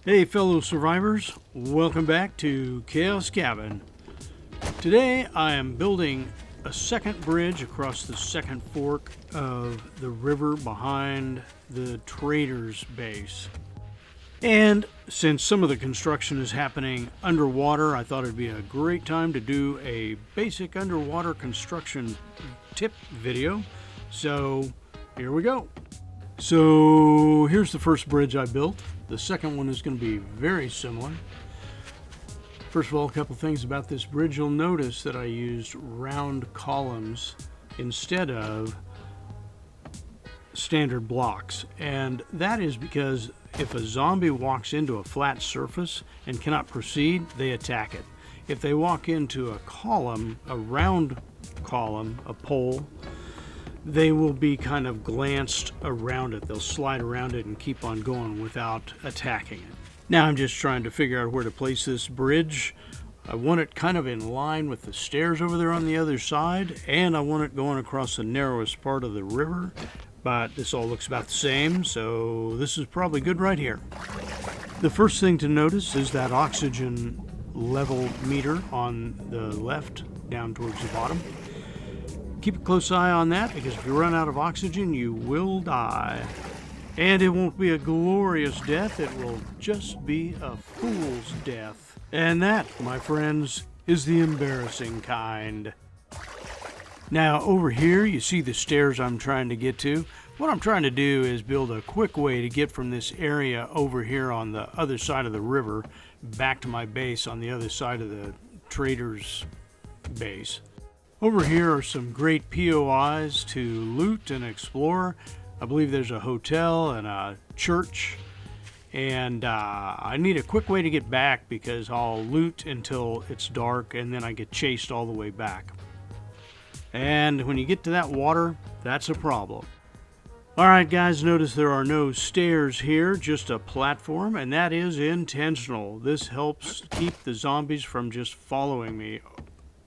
Hey fellow survivors, welcome back to Chaos Cabin. Today I am building a second bridge across the second fork of the river behind the trader's base. And since some of the construction is happening underwater, I thought it'd be a great time to do a basic underwater construction tip video. So here we go. So here's the first bridge I built. The second one is going to be very similar. First of all, a couple things about this bridge. You'll notice that I used round columns instead of standard blocks. And that is because if a zombie walks into a flat surface and cannot proceed, they attack it. If they walk into a column, a round column, a pole, they will be kind of glanced around it. They'll slide around it and keep on going without attacking it. Now I'm just trying to figure out where to place this bridge. I want it kind of in line with the stairs over there on the other side, and I want it going across the narrowest part of the river, but this all looks about the same, so this is probably good right here. The first thing to notice is that oxygen level meter on the left down towards the bottom. Keep a close eye on that, because if you run out of oxygen, you will die. And it won't be a glorious death, it will just be a fool's death. And that, my friends, is the embarrassing kind. Now, over here, you see the stairs I'm trying to get to. What I'm trying to do is build a quick way to get from this area over here on the other side of the river back to my base on the other side of the trader's base. Over here are some great POIs to loot and explore. I believe there's a hotel and a church. And I need a quick way to get back because I'll loot until it's dark and then I get chased all the way back. And when you get to that water, that's a problem. Alright guys, notice there are no stairs here, just a platform, and that is intentional. This helps keep the zombies from just following me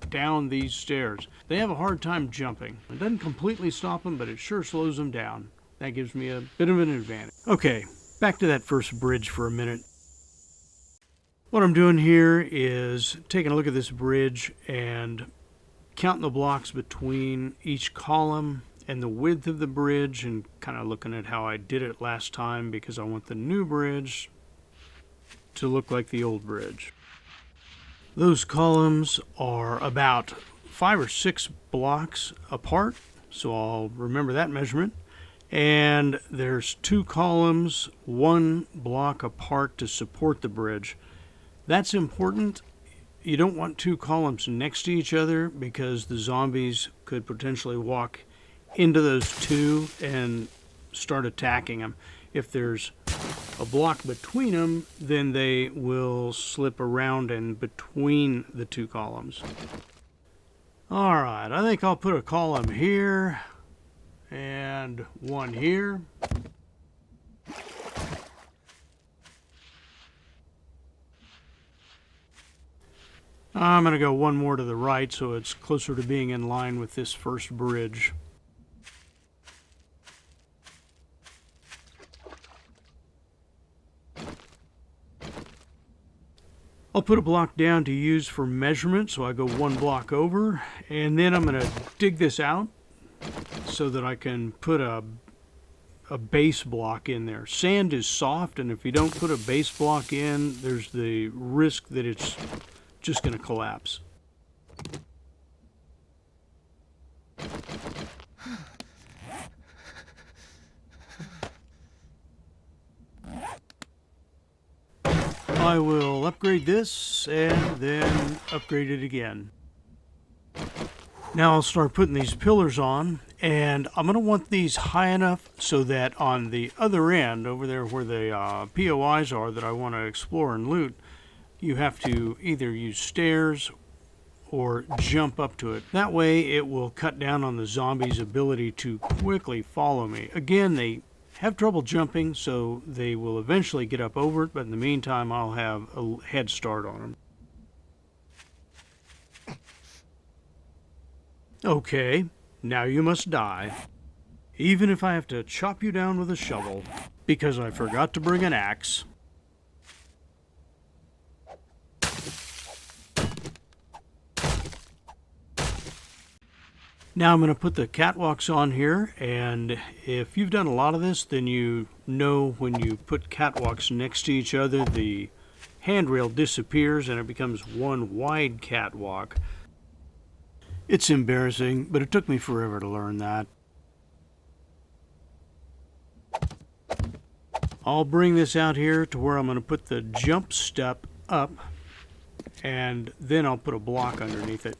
down these stairs. They have a hard time jumping. It doesn't completely stop them, but it sure slows them down. That gives me a bit of an advantage. Okay, back to that first bridge for a minute. What I'm doing here is taking a look at this bridge and counting the blocks between each column and the width of the bridge, and kind of looking at how I did it last time because I want the new bridge to look like the old bridge. Those columns are about 5 or 6 blocks apart, so I'll remember that measurement. And there's 2 columns, 1 block apart to support the bridge. That's important. You don't want 2 columns next to each other because the zombies could potentially walk into those 2 and start attacking them. If there's a block between them, then they will slip around in between the 2 columns. Alright, I think I'll put a column here and 1 here. I'm going to go 1 more to the right so it's closer to being in line with this first bridge. I'll put a block down to use for measurement, so I go 1 block over, and then I'm going to dig this out so that I can put a base block in there. Sand is soft, and if you don't put a base block in, there's the risk that it's just going to collapse. I will upgrade this and then upgrade it again. Now I'll start putting these pillars on, and I'm going to want these high enough so that on the other end, over there where the POIs are that I want to explore and loot, you have to either use stairs or jump up to it. That way it will cut down on the zombies' ability to quickly follow me. Again, they have trouble jumping, so they will eventually get up over it, but in the meantime I'll have a head start on them. Okay, now you must die. Even if I have to chop you down with a shovel, because I forgot to bring an axe. Now I'm going to put the catwalks on here, and if you've done a lot of this, then you know when you put catwalks next to each other, the handrail disappears and it becomes one wide catwalk. It's embarrassing, but it took me forever to learn that. I'll bring this out here to where I'm going to put the jump step up, and then I'll put a block underneath it.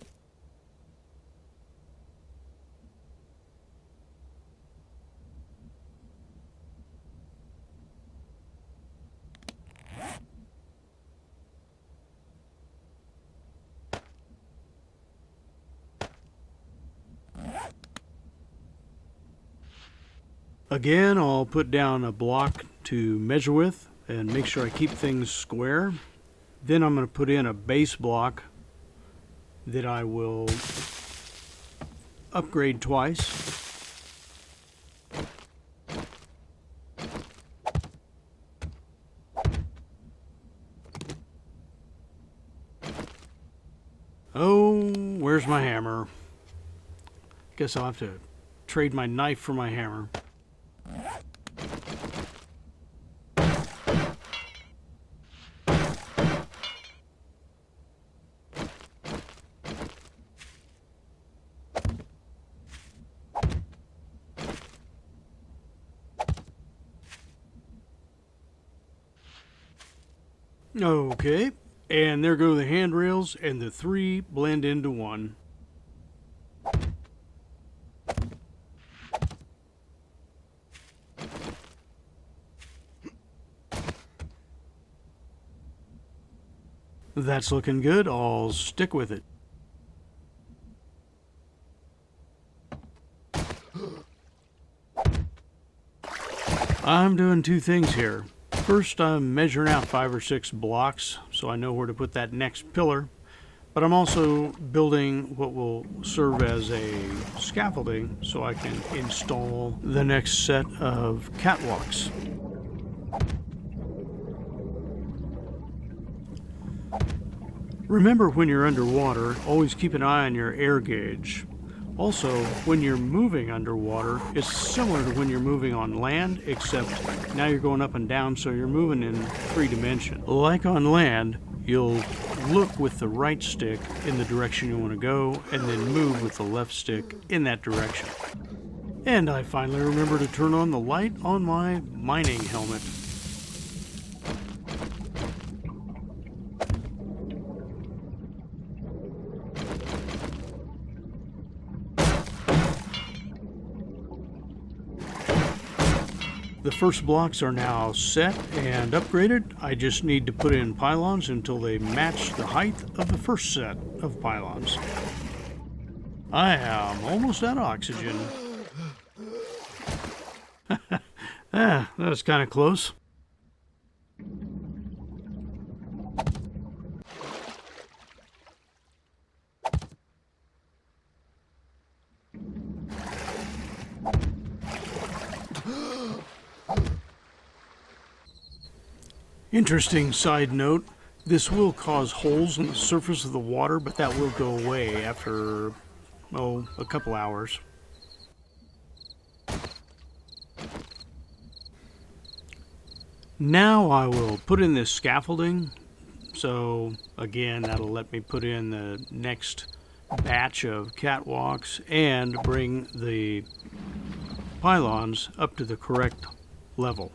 Again, I'll put down a block to measure with and make sure I keep things square. Then I'm going to put in a base block that I will upgrade twice. Oh, where's my hammer? Guess I'll have to trade my knife for my hammer. Okay, and there go the handrails, and the three blend into one. That's looking good. I'll stick with it. I'm doing two things here. First, I'm measuring out 5 or 6 blocks so I know where to put that next pillar, but I'm also building what will serve as a scaffolding so I can install the next set of catwalks. Remember, when you're underwater, always keep an eye on your air gauge. Also, when you're moving underwater, it's similar to when you're moving on land, except now you're going up and down, so you're moving in 3 dimensions. Like on land, you'll look with the right stick in the direction you want to go, and then move with the left stick in that direction. And I finally remember to turn on the light on my mining helmet. The first blocks are now set and upgraded. I just need to put in pylons until they match the height of the first set of pylons. I am almost out of oxygen. That was kind of close. Interesting side note, this will cause holes in the surface of the water, but that will go away after, a couple hours. Now I will put in this scaffolding, so again that'll let me put in the next batch of catwalks and bring the pylons up to the correct level.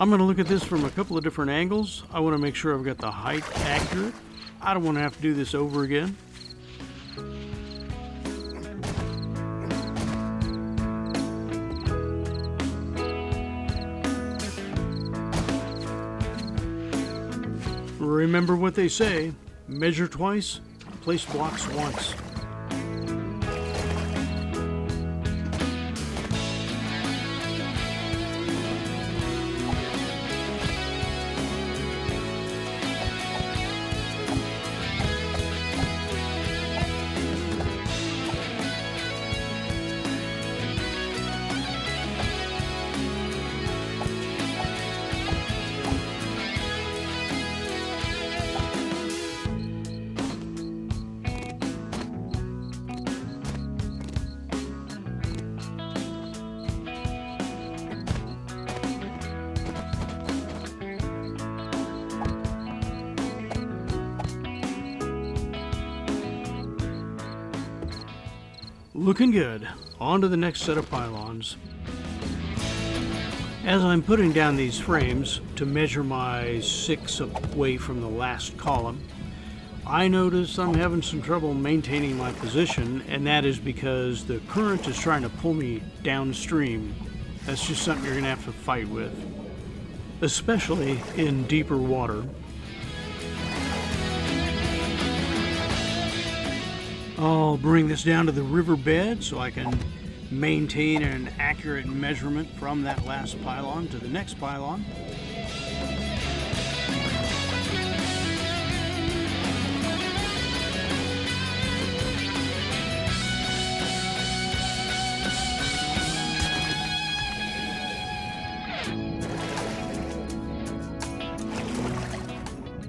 I'm going to look at this from a couple of different angles. I want to make sure I've got the height accurate. I don't want to have to do this over again. Remember what they say, measure twice, place blocks once. Looking good. On to the next set of pylons. As I'm putting down these frames to measure my 6 away from the last column, I notice I'm having some trouble maintaining my position, and that is because the current is trying to pull me downstream. That's just something you're going to have to fight with, especially in deeper water. I'll bring this down to the riverbed so I can maintain an accurate measurement from that last pylon to the next pylon.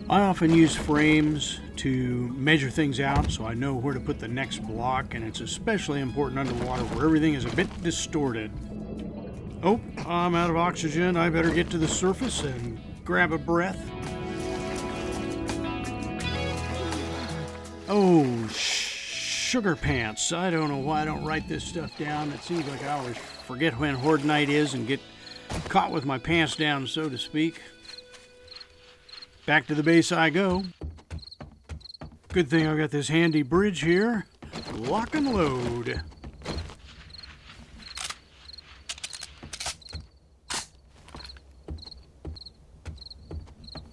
I often use frames to measure things out so I know where to put the next block, and it's especially important underwater where everything is a bit distorted. Oh, I'm out of oxygen. I better get to the surface and grab a breath. Oh, sugar pants. I don't know why I don't write this stuff down. It seems like I always forget when Horde Night is and get caught with my pants down, so to speak. Back to the base I go. Good thing I've got this handy bridge here. Lock and load.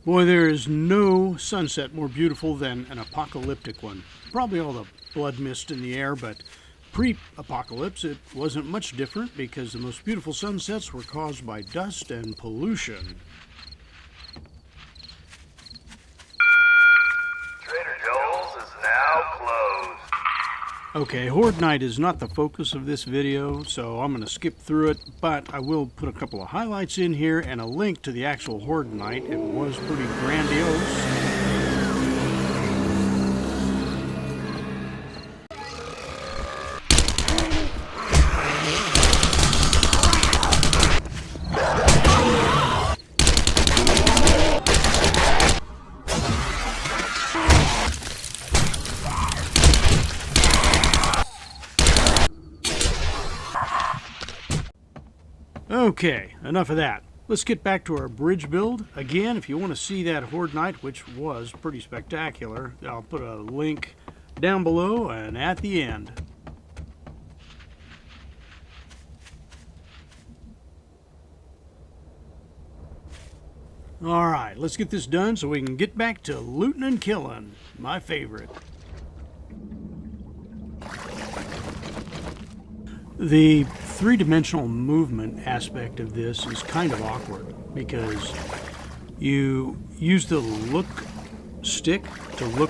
Boy, there is no sunset more beautiful than an apocalyptic one. Probably all the blood mist in the air, but pre-apocalypse it wasn't much different because the most beautiful sunsets were caused by dust and pollution. Okay, Horde Night is not the focus of this video, so I'm going to skip through it, but I will put a couple of highlights in here and a link to the actual Horde Night. It was pretty grandiose. Okay, enough of that. Let's get back to our bridge build. Again, if you want to see that Horde Night, which was pretty spectacular, I'll put a link down below and at the end. Alright, let's get this done so we can get back to looting and killing. My favorite. The three-dimensional movement aspect of this is kind of awkward because you use the look stick to look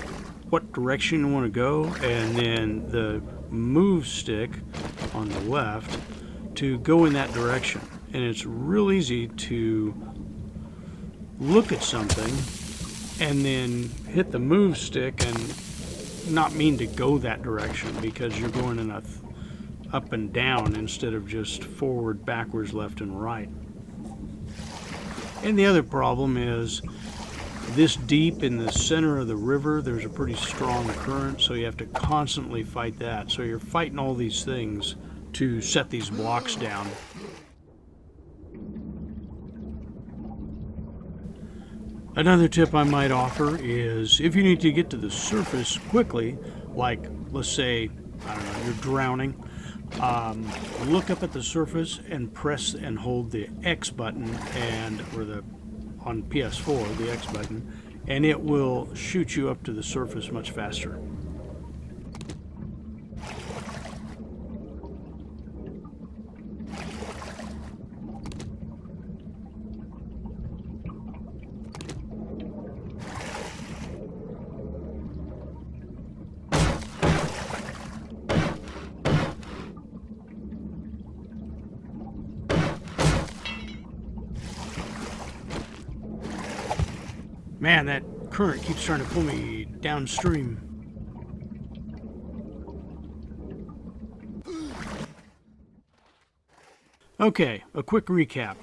what direction you want to go, and then the move stick on the left to go in that direction. And it's real easy to look at something and then hit the move stick and not mean to go that direction because you're going in a up and down instead of just forward, backwards, left, and right. And the other problem is this deep in the center of the river, there's a pretty strong current, so you have to constantly fight that. So you're fighting all these things to set these blocks down. Another tip I might offer is if you need to get to the surface quickly, like let's say, I don't know, you're drowning, look up at the surface and press and hold the X button on PS4, the X button, and it will shoot you up to the surface much faster. Man, that current keeps trying to pull me downstream. Okay, a quick recap.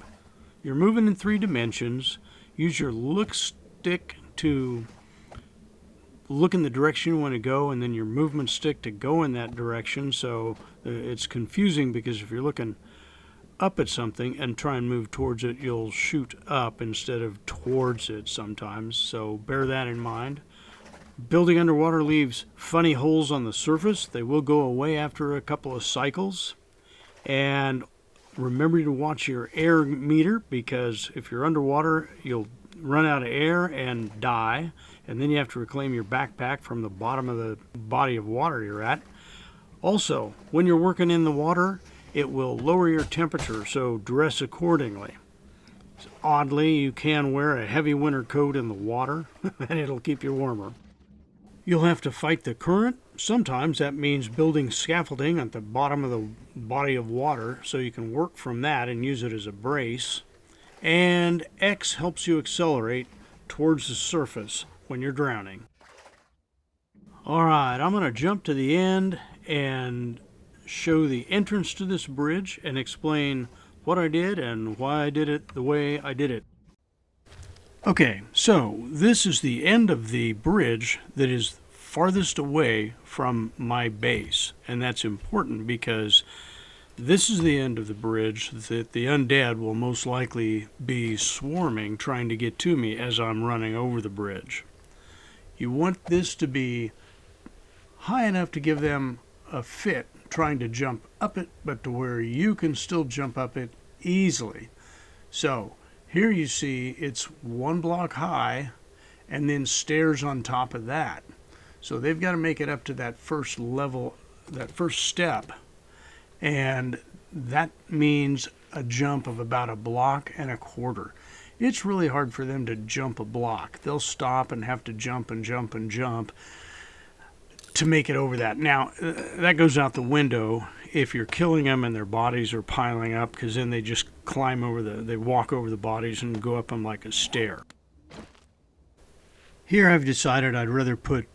You're moving in 3 dimensions. Use your look stick to look in the direction you want to go, and then your movement stick to go in that direction. So it's confusing because if you're looking up at something and try and move towards it, you'll shoot up instead of towards it sometimes. So bear that in mind. Building underwater leaves funny holes on the surface. They will go away after a couple of cycles. And remember to watch your air meter, because if you're underwater, you'll run out of air and die. And then you have to reclaim your backpack from the bottom of the body of water you're at. Also, when you're working in the water, it will lower your temperature, so dress accordingly. Oddly, you can wear a heavy winter coat in the water, and it'll keep you warmer. You'll have to fight the current. Sometimes that means building scaffolding at the bottom of the body of water, so you can work from that and use it as a brace. And X helps you accelerate towards the surface when you're drowning. Alright, I'm going to jump to the end and show the entrance to this bridge and explain what I did and why I did it the way I did it. Okay, so this is the end of the bridge that is farthest away from my base, and that's important because this is the end of the bridge that the undead will most likely be swarming trying to get to me as I'm running over the bridge. You want this to be high enough to give them a fit trying to jump up it, but to where you can still jump up it easily. So here you see it's one block high and then stairs on top of that. So they've got to make it up to that first level, that first step, and that means a jump of about a block and a quarter. It's really hard for them to jump a block. They'll stop and have to jump and jump and jump to make it over that. Now, that goes out the window if you're killing them and their bodies are piling up, because then they just climb over they walk over the bodies and go up them like a stair. Here I've decided I'd rather put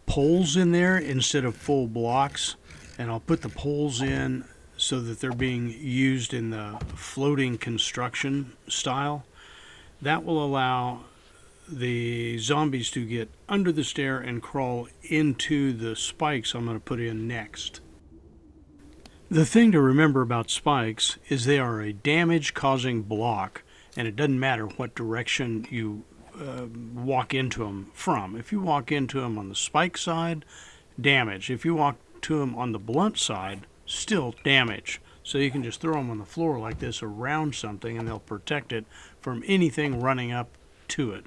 poles in there instead of full blocks, and I'll put the poles in so that they're being used in the floating construction style. That will allow the zombies to get under the stair and crawl into the spikes I'm going to put in next. The thing to remember about spikes is they are a damage-causing block, and it doesn't matter what direction you walk into them from. If you walk into them on the spike side, damage. If you walk to them on the blunt side, still damage. So you can just throw them on the floor like this around something, and they'll protect it from anything running up to it.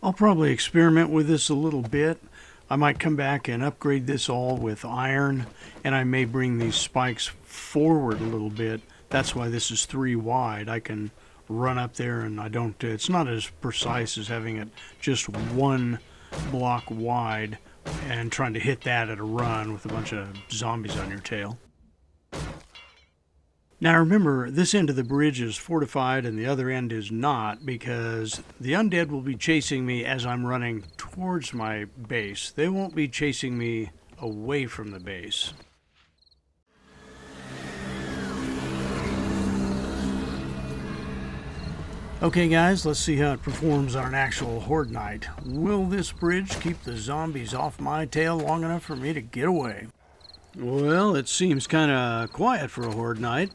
I'll probably experiment with this a little bit. I might come back and upgrade this all with iron, and I may bring these spikes forward a little bit. That's why this is 3 wide. I can run up there, and it's not as precise as having it just 1 block wide and trying to hit that at a run with a bunch of zombies on your tail. Now remember, this end of the bridge is fortified and the other end is not, because the undead will be chasing me as I'm running towards my base. They won't be chasing me away from the base. Okay guys, let's see how it performs on an actual Horde Night. Will this bridge keep the zombies off my tail long enough for me to get away? Well, it seems kind of quiet for a Horde Night.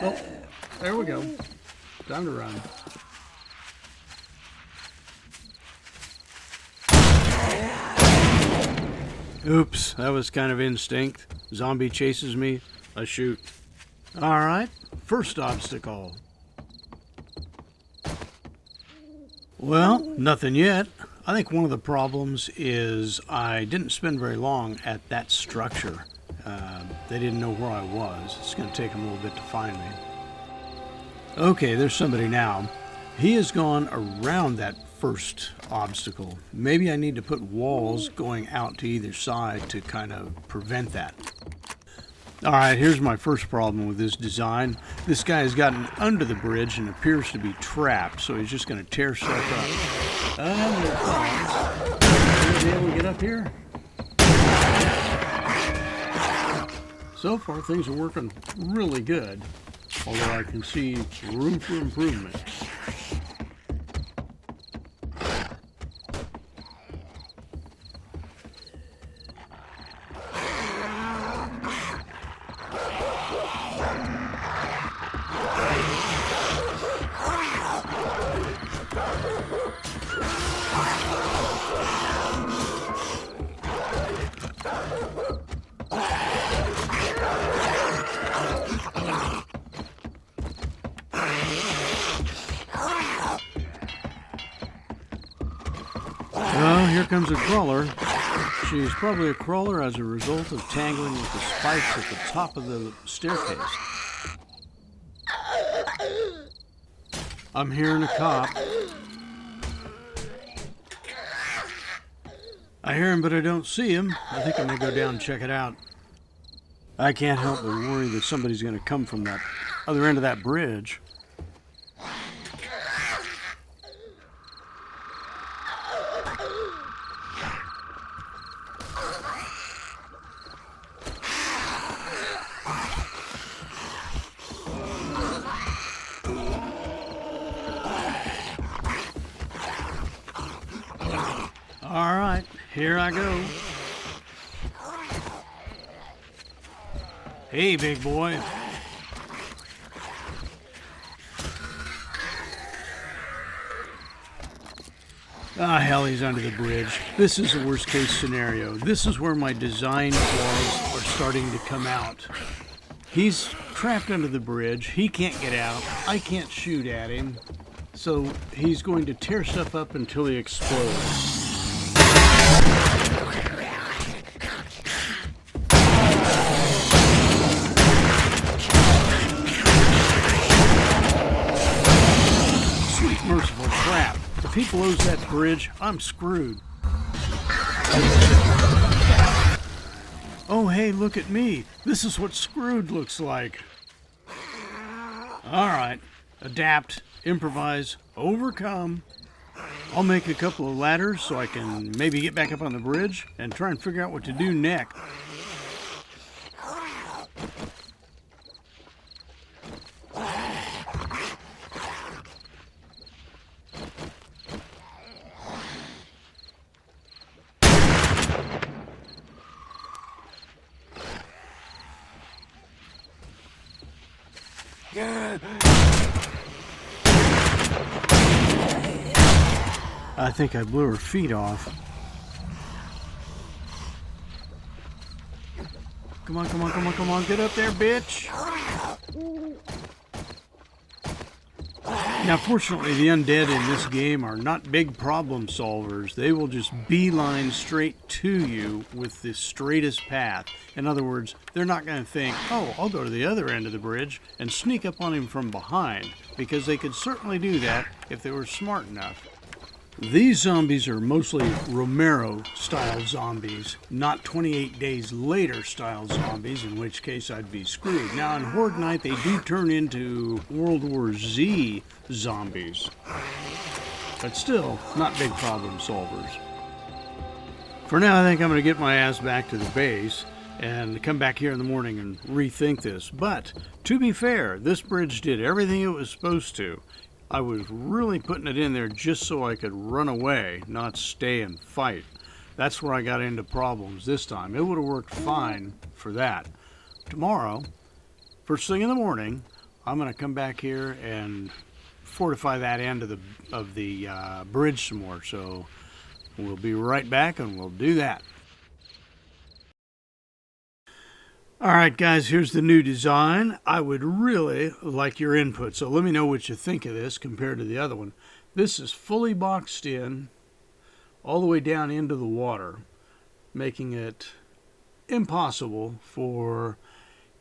Oh, there we go. Time to run. Oops, that was kind of instinct. Zombie chases me, I shoot. Alright, first obstacle. Well, nothing yet. I think one of the problems is I didn't spend very long at that structure. They didn't know where I was. It's going to take them a little bit to find me. Okay, there's somebody now. He has gone around that first obstacle. Maybe I need to put walls going out to either side to kind of prevent that. Alright, here's my first problem with this design. This guy has gotten under the bridge and appears to be trapped, so he's just going to tear stuff up. And there it comes. Be able to get up here? So far, things are working really good, although I can see room for improvement. here comes a crawler. She's probably a crawler as a result of tangling with the spikes at the top of the staircase. I'm hearing a cop. I hear him, but I don't see him. I think I'm going to go down and check it out. I can't help but worry that somebody's going to come from that other end of that bridge. All right, here I go. Hey, big boy. Ah, hell, he's under the bridge. This is the worst case scenario. This is where my design flaws are starting to come out. He's trapped under the bridge. He can't get out. I can't shoot at him. So he's going to tear stuff up until he explodes. Sweet merciful crap. If he blows that bridge, I'm screwed. Oh, hey, look at me. This is what screwed looks like. All right. Adapt, improvise, overcome. I'll make a couple of ladders so I can maybe get back up on the bridge and try and figure out what to do next. I think I blew her feet off. Come on, come on, come on, come on. Get up there, bitch. Now, fortunately, the undead in this game are not big problem solvers. They will just beeline straight to you with the straightest path. In other words, they're not going to think, oh, I'll go to the other end of the bridge and sneak up on him from behind, because they could certainly do that if they were smart enough. These zombies are mostly Romero-style zombies, not 28 Days Later-style zombies, in which case I'd be screwed. Now, in Horde Night, they do turn into World War Z zombies, but still, not big problem solvers. For now, I think I'm going to get my ass back to the base and come back here in the morning and rethink this. But, to be fair, this bridge did everything it was supposed to. I was really putting it in there just so I could run away, not stay and fight. That's where I got into problems this time. It would have worked fine for that. Tomorrow, first thing in the morning, I'm going to come back here and fortify that end of the bridge some more. So we'll be right back and we'll do that. Alright guys, here's the new design. I would really like your input, so let me know what you think of this compared to the other one. This is fully boxed in, all the way down into the water, making it impossible for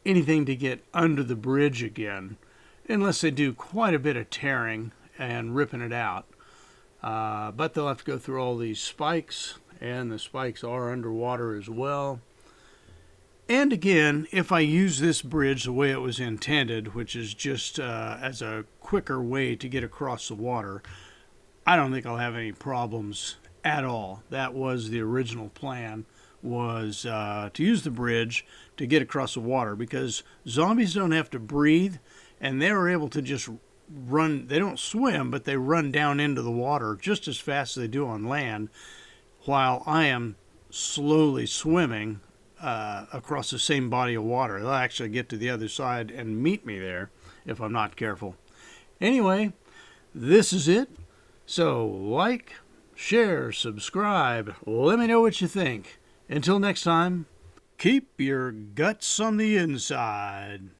anything to get under the bridge again, unless they do quite a bit of tearing and ripping it out. But they'll have to go through all these spikes, and the spikes are underwater as well. And again, if I use this bridge the way it was intended, which is just as a quicker way to get across the water, I don't think I'll have any problems at all. That was the original plan, was to use the bridge to get across the water, because zombies don't have to breathe, and they were able to just run. They don't swim, but they run down into the water just as fast as they do on land, while I am slowly swimming across the same body of water. They'll actually get to the other side and meet me there if I'm not careful. Anyway, this is it. So like, share, subscribe. Let me know what you think. Until next time, keep your guts on the inside.